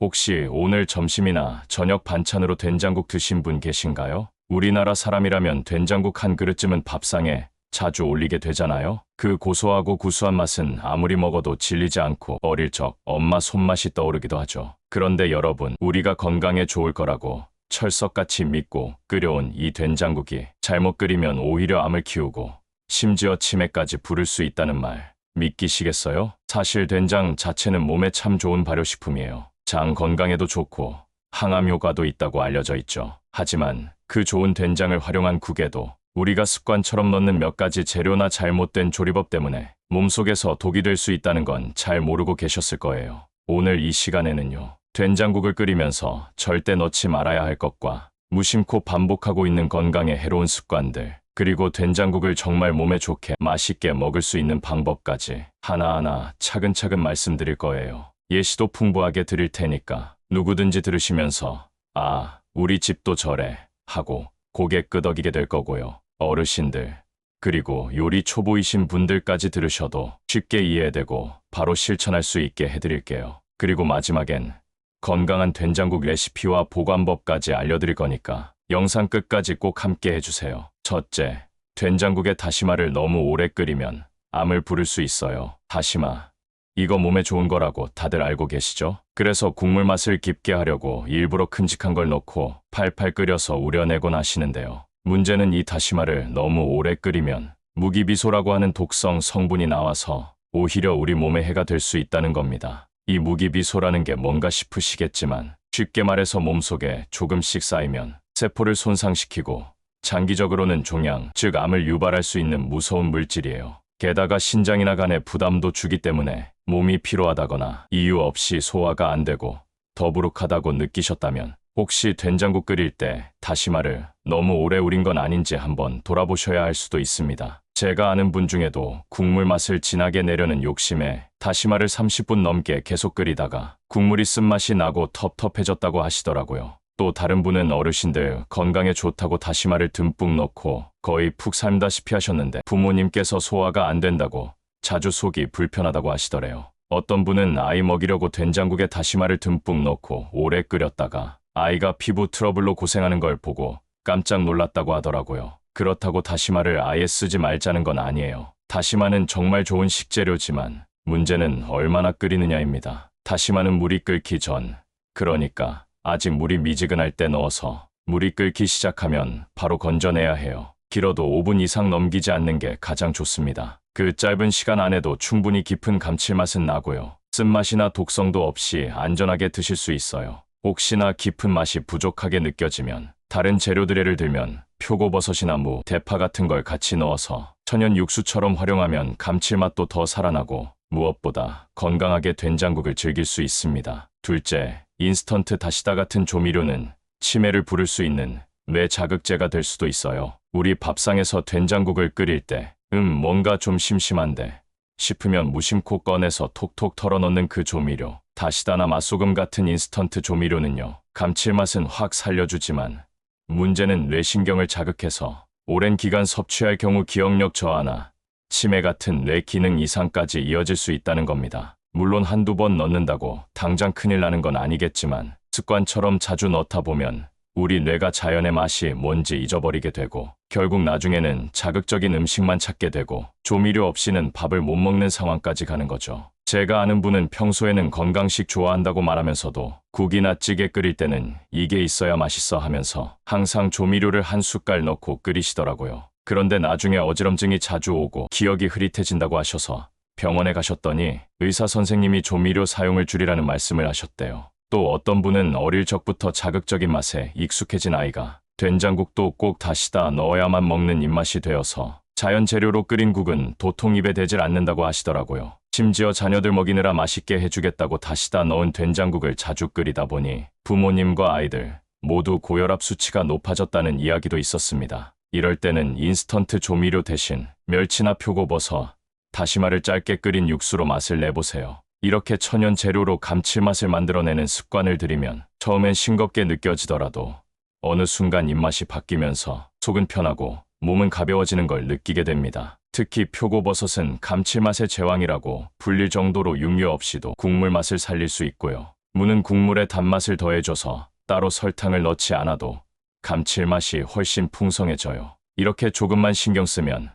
혹시 오늘 점심이나 저녁 반찬으로 된장국 드신 분 계신가요? 우리나라 사람이라면 된장국 한 그릇쯤은 밥상에 자주 올리게 되잖아요. 그 고소하고 구수한 맛은 아무리 먹어도 질리지 않고 어릴 적 엄마 손맛이 떠오르기도 하죠. 그런데 여러분, 우리가 건강에 좋을 거라고 철석같이 믿고 끓여온 이 된장국이 잘못 끓이면 오히려 암을 키우고 심지어 치매까지 부를 수 있다는 말 믿기시겠어요? 사실 된장 자체는 몸에 참 좋은 발효식품이에요. 장 건강에도 좋고 항암 효과도 있다고 알려져 있죠. 하지만 그 좋은 된장을 활용한 국에도 우리가 습관처럼 넣는 몇 가지 재료나 잘못된 조리법 때문에 몸속에서 독이 될 수 있다는 건 잘 모르고 계셨을 거예요. 오늘 이 시간에는요, 된장국을 끓이면서 절대 넣지 말아야 할 것과 무심코 반복하고 있는 건강에 해로운 습관들, 그리고 된장국을 정말 몸에 좋게 맛있게 먹을 수 있는 방법까지 하나하나 차근차근 말씀드릴 거예요. 예시도 풍부하게 드릴 테니까 누구든지 들으시면서 아, 우리 집도 저래 하고 고개 끄덕이게 될 거고요. 어르신들, 그리고 요리 초보이신 분들까지 들으셔도 쉽게 이해되고 바로 실천할 수 있게 해드릴게요. 그리고 마지막엔 건강한 된장국 레시피와 보관법까지 알려드릴 거니까 영상 끝까지 꼭 함께 해주세요. 첫째, 된장국에 다시마를 너무 오래 끓이면 암을 부를 수 있어요. 다시마, 이거 몸에 좋은 거라고 다들 알고 계시죠? 그래서 국물 맛을 깊게 하려고 일부러 큼직한 걸 넣고 팔팔 끓여서 우려내곤 하시는데요. 문제는 이 다시마를 너무 오래 끓이면 무기비소라고 하는 독성 성분이 나와서 오히려 우리 몸에 해가 될 수 있다는 겁니다. 이 무기비소라는 게 뭔가 싶으시겠지만 쉽게 말해서 몸속에 조금씩 쌓이면 세포를 손상시키고 장기적으로는 종양, 즉 암을 유발할 수 있는 무서운 물질이에요. 게다가 신장이나 간에 부담도 주기 때문에 몸이 피로하다거나 이유 없이 소화가 안 되고 더부룩하다고 느끼셨다면 혹시 된장국 끓일 때 다시마를 너무 오래 우린 건 아닌지 한번 돌아보셔야 할 수도 있습니다. 제가 아는 분 중에도 국물 맛을 진하게 내려는 욕심에 다시마를 30분 넘게 계속 끓이다가 국물이 쓴맛이 나고 텁텁해졌다고 하시더라고요. 또 다른 분은 어르신들 건강에 좋다고 다시마를 듬뿍 넣고 거의 푹 삶다시피 하셨는데 부모님께서 소화가 안 된다고 자주 속이 불편하다고 하시더래요. 어떤 분은 아이 먹이려고 된장국에 다시마를 듬뿍 넣고 오래 끓였다가 아이가 피부 트러블로 고생하는 걸 보고 깜짝 놀랐다고 하더라고요. 그렇다고 다시마를 아예 쓰지 말자는 건 아니에요. 다시마는 정말 좋은 식재료지만 문제는 얼마나 끓이느냐입니다. 다시마는 물이 끓기 전, 그러니까 아직 물이 미지근할 때 넣어서 물이 끓기 시작하면 바로 건져내야 해요. 길어도 5분 이상 넘기지 않는 게 가장 좋습니다. 그 짧은 시간 안에도 충분히 깊은 감칠맛은 나고요. 쓴맛이나 독성도 없이 안전하게 드실 수 있어요. 혹시나 깊은 맛이 부족하게 느껴지면 다른 재료들 예를 들면 표고버섯이나 무, 대파 같은 걸 같이 넣어서 천연 육수처럼 활용하면 감칠맛도 더 살아나고 무엇보다 건강하게 된장국을 즐길 수 있습니다. 둘째, 인스턴트 다시다 같은 조미료는 치매를 부를 수 있는 뇌 자극제가 될 수도 있어요. 우리 밥상에서 된장국을 끓일 때 뭔가 좀 심심한데 싶으면 무심코 꺼내서 톡톡 털어넣는 그 조미료, 다시다나 맛소금 같은 인스턴트 조미료는요, 감칠맛은 확 살려주지만 문제는 뇌신경을 자극해서 오랜 기간 섭취할 경우 기억력 저하나 치매 같은 뇌 기능 이상까지 이어질 수 있다는 겁니다. 물론 한두 번 넣는다고 당장 큰일 나는 건 아니겠지만 습관처럼 자주 넣다 보면 우리 뇌가 자연의 맛이 뭔지 잊어버리게 되고 결국 나중에는 자극적인 음식만 찾게 되고 조미료 없이는 밥을 못 먹는 상황까지 가는 거죠. 제가 아는 분은 평소에는 건강식 좋아한다고 말하면서도 국이나 찌개 끓일 때는 이게 있어야 맛있어 하면서 항상 조미료를 한 숟갈 넣고 끓이시더라고요. 그런데 나중에 어지럼증이 자주 오고 기억이 흐릿해진다고 하셔서 병원에 가셨더니 의사 선생님이 조미료 사용을 줄이라는 말씀을 하셨대요. 또 어떤 분은 어릴 적부터 자극적인 맛에 익숙해진 아이가 된장국도 꼭 다시다 넣어야만 먹는 입맛이 되어서 자연 재료로 끓인 국은 도통 입에 대질 않는다고 하시더라고요. 심지어 자녀들 먹이느라 맛있게 해주겠다고 다시다 넣은 된장국을 자주 끓이다 보니 부모님과 아이들 모두 고혈압 수치가 높아졌다는 이야기도 있었습니다. 이럴 때는 인스턴트 조미료 대신 멸치나 표고버섯, 다시마를 짧게 끓인 육수로 맛을 내보세요. 이렇게 천연 재료로 감칠맛을 만들어내는 습관을 들이면 처음엔 싱겁게 느껴지더라도 어느 순간 입맛이 바뀌면서 속은 편하고 몸은 가벼워지는 걸 느끼게 됩니다. 특히 표고버섯은 감칠맛의 제왕이라고 불릴 정도로 육류 없이도 국물 맛을 살릴 수 있고요. 무는 국물에 단맛을 더해줘서 따로 설탕을 넣지 않아도 감칠맛이 훨씬 풍성해져요. 이렇게 조금만 신경 쓰면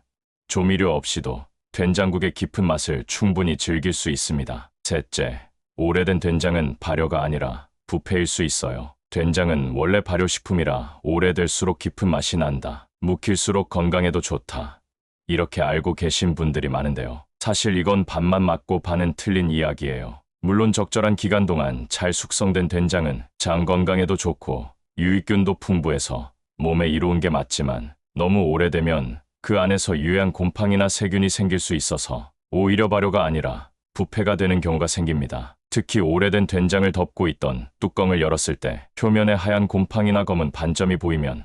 조미료 없이도 된장국의 깊은 맛을 충분히 즐길 수 있습니다. 셋째, 오래된 된장은 발효가 아니라 부패일 수 있어요. 된장은 원래 발효식품이라 오래될수록 깊은 맛이 난다. 묵힐수록 건강에도 좋다. 이렇게 알고 계신 분들이 많은데요. 사실 이건 반만 맞고 반은 틀린 이야기예요. 물론 적절한 기간 동안 잘 숙성된 된장은 장 건강에도 좋고 유익균도 풍부해서 몸에 이로운 게 맞지만 너무 오래되면 그 안에서 유해한 곰팡이나 세균이 생길 수 있어서 오히려 발효가 아니라 부패가 되는 경우가 생깁니다. 특히 오래된 된장을 덮고 있던 뚜껑을 열었을 때 표면에 하얀 곰팡이나 검은 반점이 보이면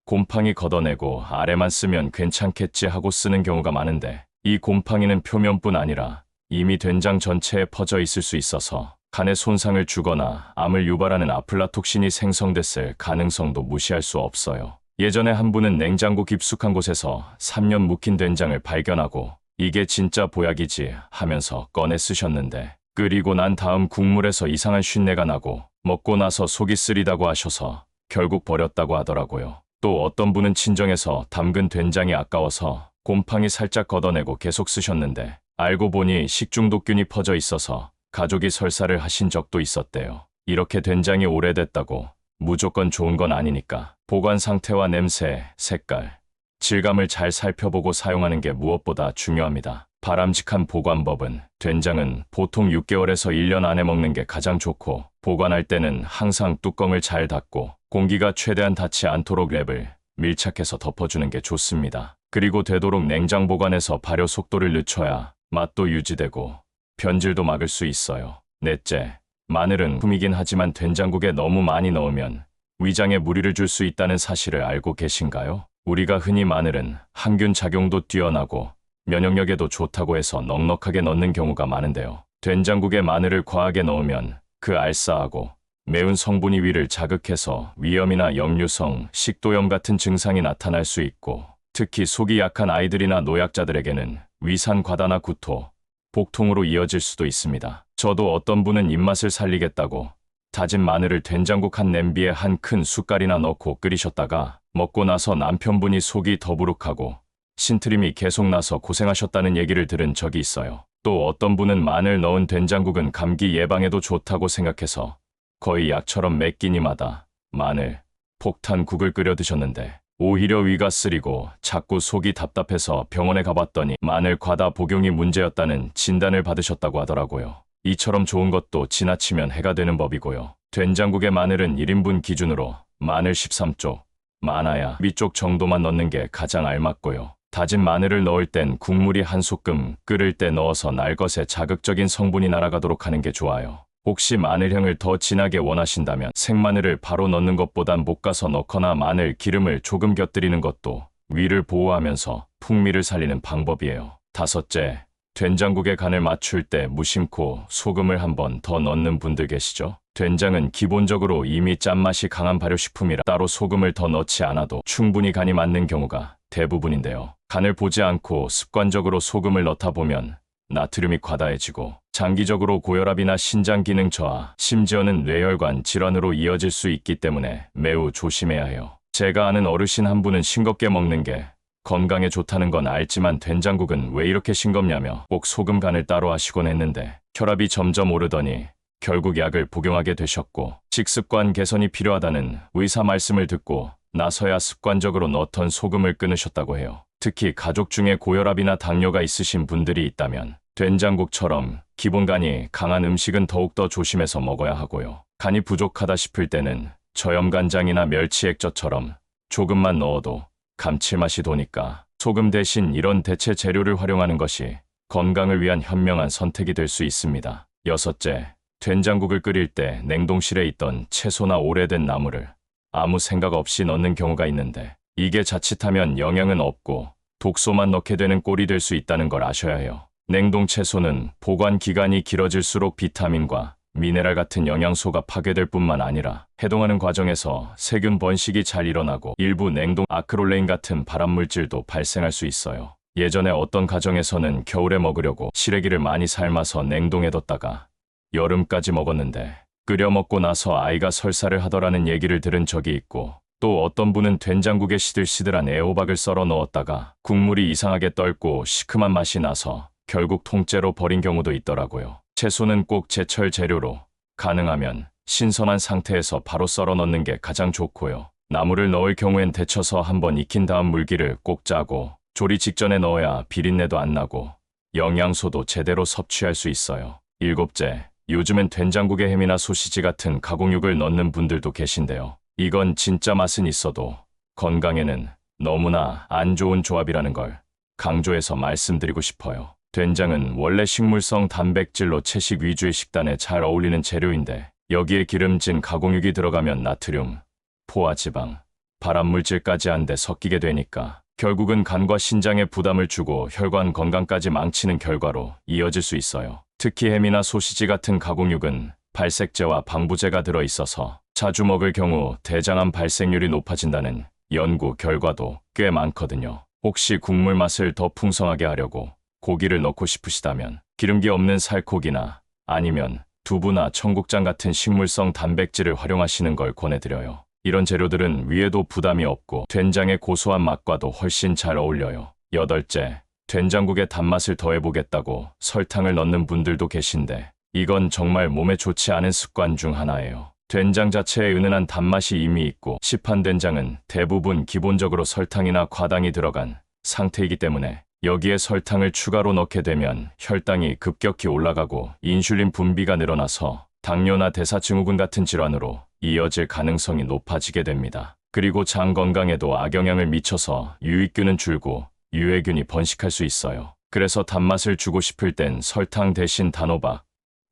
곰팡이 걷어내고 아래만 쓰면 괜찮겠지 하고 쓰는 경우가 많은데 이 곰팡이는 표면뿐 아니라 이미 된장 전체에 퍼져 있을 수 있어서 간에 손상을 주거나 암을 유발하는 아플라톡신이 생성됐을 가능성도 무시할 수 없어요. 예전에 한 분은 냉장고 깊숙한 곳에서 3년 묵힌 된장을 발견하고 이게 진짜 보약이지 하면서 꺼내 쓰셨는데 끓이고 난 다음 국물에서 이상한 쉰내가 나고 먹고 나서 속이 쓰리다고 하셔서 결국 버렸다고 하더라고요. 또 어떤 분은 친정에서 담근 된장이 아까워서 곰팡이 살짝 걷어내고 계속 쓰셨는데 알고 보니 식중독균이 퍼져 있어서 가족이 설사를 하신 적도 있었대요. 이렇게 된장이 오래됐다고 무조건 좋은 건 아니니까 보관 상태와 냄새, 색깔, 질감을 잘 살펴보고 사용하는 게 무엇보다 중요합니다. 바람직한 보관법은 된장은 보통 6개월에서 1년 안에 먹는 게 가장 좋고 보관할 때는 항상 뚜껑을 잘 닫고 공기가 최대한 닿지 않도록 랩을 밀착해서 덮어주는 게 좋습니다. 그리고 되도록 냉장 보관해서 발효 속도를 늦춰야 맛도 유지되고 변질도 막을 수 있어요. 넷째, 마늘은 품이긴 하지만 된장국에 너무 많이 넣으면 위장에 무리를 줄 수 있다는 사실을 알고 계신가요? 우리가 흔히 마늘은 항균 작용도 뛰어나고 면역력에도 좋다고 해서 넉넉하게 넣는 경우가 많은데요. 된장국에 마늘을 과하게 넣으면 그 알싸하고 매운 성분이 위를 자극해서 위염이나 역류성 식도염 같은 증상이 나타날 수 있고 특히 속이 약한 아이들이나 노약자들에게는 위산 과다나 구토, 복통으로 이어질 수도 있습니다. 저도 어떤 분은 입맛을 살리겠다고 다진 마늘을 된장국 한 냄비에 한 큰 숟갈이나 넣고 끓이셨다가 먹고 나서 남편분이 속이 더부룩하고 신트림이 계속 나서 고생하셨다는 얘기를 들은 적이 있어요. 또 어떤 분은 마늘 넣은 된장국은 감기 예방에도 좋다고 생각해서 거의 약처럼 매 끼니마다 마늘, 폭탄국을 끓여 드셨는데 오히려 위가 쓰리고 자꾸 속이 답답해서 병원에 가봤더니 마늘 과다 복용이 문제였다는 진단을 받으셨다고 하더라고요. 이처럼 좋은 것도 지나치면 해가 되는 법이고요. 된장국에 마늘은 1인분 기준으로 마늘 13쪽, 많아야 위쪽 정도만 넣는 게 가장 알맞고요. 다진 마늘을 넣을 땐 국물이 한 소끔 끓을 때 넣어서 날것에 자극적인 성분이 날아가도록 하는 게 좋아요. 혹시 마늘향을 더 진하게 원하신다면 생마늘을 바로 넣는 것보단 볶아서 넣거나 마늘 기름을 조금 곁들이는 것도 위를 보호하면서 풍미를 살리는 방법이에요. 다섯째, 된장국에 간을 맞출 때 무심코 소금을 한 번 더 넣는 분들 계시죠? 된장은 기본적으로 이미 짠맛이 강한 발효식품이라 따로 소금을 더 넣지 않아도 충분히 간이 맞는 경우가 대부분인데요. 간을 보지 않고 습관적으로 소금을 넣다 보면 나트륨이 과다해지고 장기적으로 고혈압이나 신장 기능 저하, 심지어는 뇌혈관 질환으로 이어질 수 있기 때문에 매우 조심해야 해요. 제가 아는 어르신 한 분은 싱겁게 먹는 게 건강에 좋다는 건 알지만 된장국은 왜 이렇게 싱겁냐며 꼭 소금 간을 따로 하시곤 했는데 혈압이 점점 오르더니 결국 약을 복용하게 되셨고 식습관 개선이 필요하다는 의사 말씀을 듣고 나서야 습관적으로 넣던 소금을 끊으셨다고 해요. 특히 가족 중에 고혈압이나 당뇨가 있으신 분들이 있다면 된장국처럼 기본 간이 강한 음식은 더욱더 조심해서 먹어야 하고요. 간이 부족하다 싶을 때는 저염간장이나 멸치액젓처럼 조금만 넣어도 감칠맛이 도니까 소금 대신 이런 대체 재료를 활용하는 것이 건강을 위한 현명한 선택이 될 수 있습니다. 여섯째, 된장국을 끓일 때 냉동실에 있던 채소나 오래된 나물을 아무 생각 없이 넣는 경우가 있는데 이게 자칫하면 영양은 없고 독소만 넣게 되는 꼴이 될 수 있다는 걸 아셔야 해요. 냉동 채소는 보관 기간이 길어질수록 비타민과 미네랄 같은 영양소가 파괴될 뿐만 아니라 해동하는 과정에서 세균 번식이 잘 일어나고 일부 냉동 아크롤레인 같은 발암물질도 발생할 수 있어요. 예전에 어떤 가정에서는 겨울에 먹으려고 시래기를 많이 삶아서 냉동해뒀다가 여름까지 먹었는데 끓여 먹고 나서 아이가 설사를 하더라는 얘기를 들은 적이 있고, 또 어떤 분은 된장국에 시들시들한 애호박을 썰어 넣었다가 국물이 이상하게 떫고 시큼한 맛이 나서 결국 통째로 버린 경우도 있더라고요. 채소는 꼭 제철 재료로, 가능하면 신선한 상태에서 바로 썰어 넣는 게 가장 좋고요. 나물을 넣을 경우엔 데쳐서 한번 익힌 다음 물기를 꼭 짜고, 조리 직전에 넣어야 비린내도 안 나고 영양소도 제대로 섭취할 수 있어요. 일곱째, 요즘엔 된장국에 햄이나 소시지 같은 가공육을 넣는 분들도 계신데요. 이건 진짜 맛은 있어도 건강에는 너무나 안 좋은 조합이라는 걸 강조해서 말씀드리고 싶어요. 된장은 원래 식물성 단백질로 채식 위주의 식단에 잘 어울리는 재료인데, 여기에 기름진 가공육이 들어가면 나트륨, 포화지방, 발암물질까지 한데 섞이게 되니까 결국은 간과 신장에 부담을 주고 혈관 건강까지 망치는 결과로 이어질 수 있어요. 특히 햄이나 소시지 같은 가공육은 발색제와 방부제가 들어있어서 자주 먹을 경우 대장암 발생률이 높아진다는 연구 결과도 꽤 많거든요. 혹시 국물 맛을 더 풍성하게 하려고 고기를 넣고 싶으시다면 기름기 없는 살코기나 아니면 두부나 청국장 같은 식물성 단백질을 활용하시는 걸 권해드려요. 이런 재료들은 위에도 부담이 없고 된장의 고소한 맛과도 훨씬 잘 어울려요. 여덟째, 된장국에 단맛을 더해보겠다고 설탕을 넣는 분들도 계신데, 이건 정말 몸에 좋지 않은 습관 중 하나예요. 된장 자체에 은은한 단맛이 이미 있고, 시판 된장은 대부분 기본적으로 설탕이나 과당이 들어간 상태이기 때문에 여기에 설탕을 추가로 넣게 되면 혈당이 급격히 올라가고 인슐린 분비가 늘어나서 당뇨나 대사증후군 같은 질환으로 이어질 가능성이 높아지게 됩니다. 그리고 장 건강에도 악영향을 미쳐서 유익균은 줄고 유해균이 번식할 수 있어요. 그래서 단맛을 주고 싶을 땐 설탕 대신 단호박,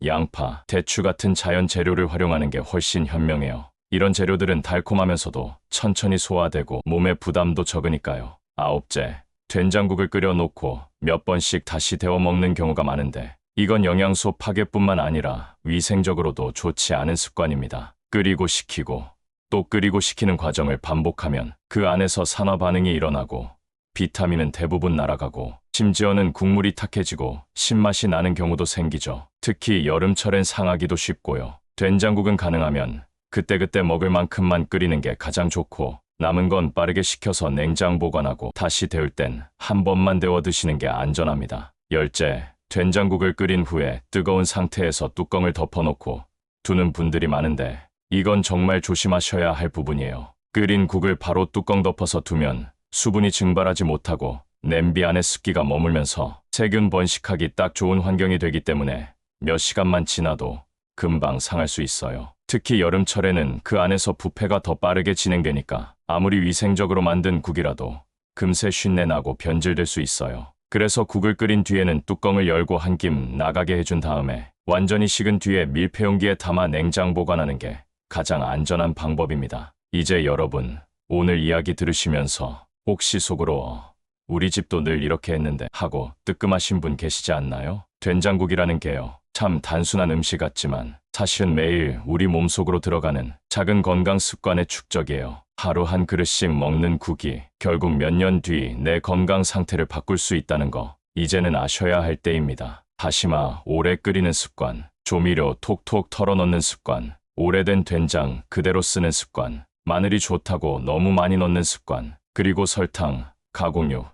양파, 대추 같은 자연 재료를 활용하는 게 훨씬 현명해요. 이런 재료들은 달콤하면서도 천천히 소화되고 몸에 부담도 적으니까요. 아홉째, 된장국을 끓여 놓고 몇 번씩 다시 데워 먹는 경우가 많은데, 이건 영양소 파괴뿐만 아니라 위생적으로도 좋지 않은 습관입니다. 끓이고 식히고 또 끓이고 식히는 과정을 반복하면 그 안에서 산화 반응이 일어나고 비타민은 대부분 날아가고 심지어는 국물이 탁해지고 신맛이 나는 경우도 생기죠. 특히 여름철엔 상하기도 쉽고요. 된장국은 가능하면 그때그때 먹을 만큼만 끓이는 게 가장 좋고, 남은 건 빠르게 식혀서 냉장 보관하고 다시 데울 땐 한 번만 데워 드시는 게 안전합니다. 열째, 된장국을 끓인 후에 뜨거운 상태에서 뚜껑을 덮어놓고 두는 분들이 많은데, 이건 정말 조심하셔야 할 부분이에요. 끓인 국을 바로 뚜껑 덮어서 두면 수분이 증발하지 못하고 냄비 안에 습기가 머물면서 세균 번식하기 딱 좋은 환경이 되기 때문에 몇 시간만 지나도 금방 상할 수 있어요. 특히 여름철에는 그 안에서 부패가 더 빠르게 진행되니까 아무리 위생적으로 만든 국이라도 금세 쉰내 나고 변질될 수 있어요. 그래서 국을 끓인 뒤에는 뚜껑을 열고 한 김 나가게 해준 다음에 완전히 식은 뒤에 밀폐용기에 담아 냉장 보관하는 게 가장 안전한 방법입니다. 이제 여러분, 오늘 이야기 들으시면서 혹시 속으로 우리 집도 늘 이렇게 했는데 하고 뜨끔하신 분 계시지 않나요? 된장국이라는 게요, 참 단순한 음식 같지만 사실은 매일 우리 몸속으로 들어가는 작은 건강 습관의 축적이에요. 하루 한 그릇씩 먹는 국이 결국 몇 년 뒤 내 건강 상태를 바꿀 수 있다는 거, 이제는 아셔야 할 때입니다. 다시마 오래 끓이는 습관, 조미료 톡톡 털어넣는 습관, 오래된 된장 그대로 쓰는 습관, 마늘이 좋다고 너무 많이 넣는 습관, 그리고 설탕, 가공육,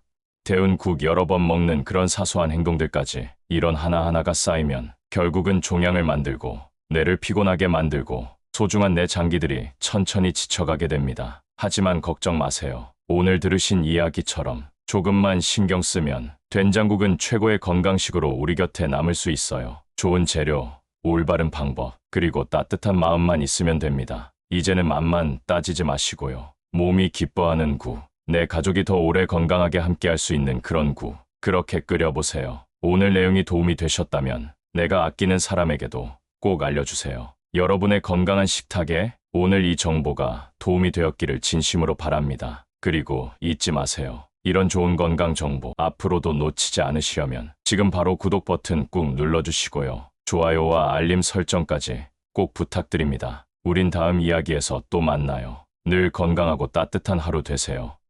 데운 국 여러 번 먹는 그런 사소한 행동들까지, 이런 하나하나가 쌓이면 결국은 종양을 만들고 뇌를 피곤하게 만들고 소중한 내 장기들이 천천히 지쳐가게 됩니다. 하지만 걱정 마세요. 오늘 들으신 이야기처럼 조금만 신경 쓰면 된장국은 최고의 건강식으로 우리 곁에 남을 수 있어요. 좋은 재료, 올바른 방법, 그리고 따뜻한 마음만 있으면 됩니다. 이제는 맛만 따지지 마시고요. 몸이 기뻐하는 국, 내 가족이 더 오래 건강하게 함께할 수 있는 그런 국, 그렇게 끓여보세요. 오늘 내용이 도움이 되셨다면 내가 아끼는 사람에게도 꼭 알려주세요. 여러분의 건강한 식탁에 오늘 이 정보가 도움이 되었기를 진심으로 바랍니다. 그리고 잊지 마세요. 이런 좋은 건강 정보 앞으로도 놓치지 않으시려면 지금 바로 구독 버튼 꾹 눌러주시고요. 좋아요와 알림 설정까지 꼭 부탁드립니다. 우린 다음 이야기에서 또 만나요. 늘 건강하고 따뜻한 하루 되세요.